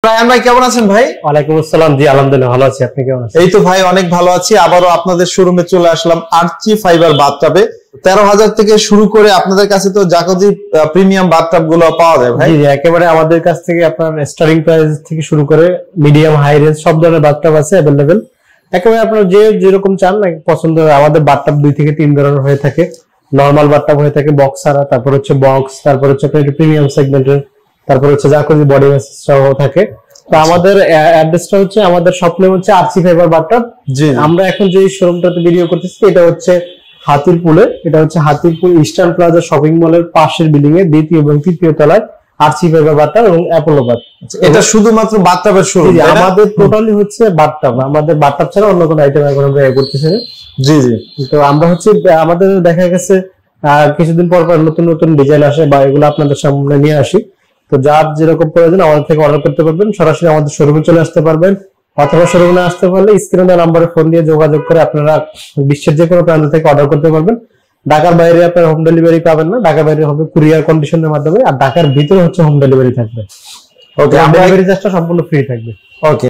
রায়হান ভাই কেমন আছেন ভাই? ওয়ালাইকুম আসসালাম। জি আলহামদুলিল্লাহ ভালো আছি, আপনি কেমন আছেন? এই তো ভাই অনেক ভালো আছি। আবারও আপনাদের শোরুমে চলে আসলাম আর্চি ফাইবার বাথটাবে। 13,000 থেকে শুরু করে আপনাদের কাছে তো জাকোজি প্রিমিয়াম বাথটাব গুলো পাওয়া যায় ভাই। জি একেবারে আমাদের কাছ থেকে আপনার স্টার্টিং প্রাইস থেকে শুরু করে মিডিয়াম হাই রেঞ্জ সব ধরনের বাথটাব আছে अवेलेबल। একেবারে আপনার যেরকম চান না পছন্দ আমাদের বাথটাব 2 থেকে 3 ধরনের হয়ে থাকে। নরমাল বাথটাব হয়ে থাকে বক্স ছাড়া, তারপর হচ্ছে বক্স, তারপর হচ্ছে একটু প্রিমিয়াম সেগমেন্টের, তারপর হচ্ছে জাকোজি বডি ম্যাসাজ সহ থাকে। তো আমাদের অ্যাড্রেসটা হচ্ছে, আমাদের শপ নেম হচ্ছে আরসি ফাইবার বাথটাব। জি আমরা এখন যে শোরুমটাতে ভিডিও করতেছি এটা হচ্ছে হাতিরপুলে, এটা হচ্ছে হাতিরপুল ইস্টার্ন প্লাজা শপিং মলের পাশের বিল্ডিং এর দ্বিতীয় এবং তৃতীয় তলায় আরসি ফাইবার বাথটাব এবং অ্যাপোলো বাথ। এটা শুধুমাত্র বাথটাবের শোরুম, আমাদের টোটালি হচ্ছে বাথটাব, আমাদের বাথটাব ছাড়া অন্য কোনো আইটেম এখন আমরা করতেছি না। জি জি। তো আমরা হচ্ছে আমাদের দেখা গেছে কিছুদিন পর পর নতুন নতুন ডিজাইন আসে বা এগুলো আপনাদের সামনে নিয়ে আসি। তো যার যেরকম প্রয়োজন আমাদের থেকে অর্ডার করতে পারবেন, সরাসরি আমাদের শোরুমে চলে আসতে পারবেন, অথবা শোরুমে না আসতে পারলে স্ক্রিনে দেওয়া নাম্বারে ফোন দিয়ে যোগাযোগ করে আপনারা বিশ্বের যে কোনো প্রান্ত থেকে অর্ডার করতে পারবেন। ঢাকার বাইরে আপনারা হোম ডেলিভারি পাবেন না, ঢাকার বাইরে হবে কুরিয়ার কন্ডিশনের মাধ্যমে, আর ঢাকার ভিতরে হচ্ছে হোম ডেলিভারি থাকবে। ওকে, ডেলিভারি চার্জটা সম্পূর্ণ ফ্রি থাকবে। ওকে।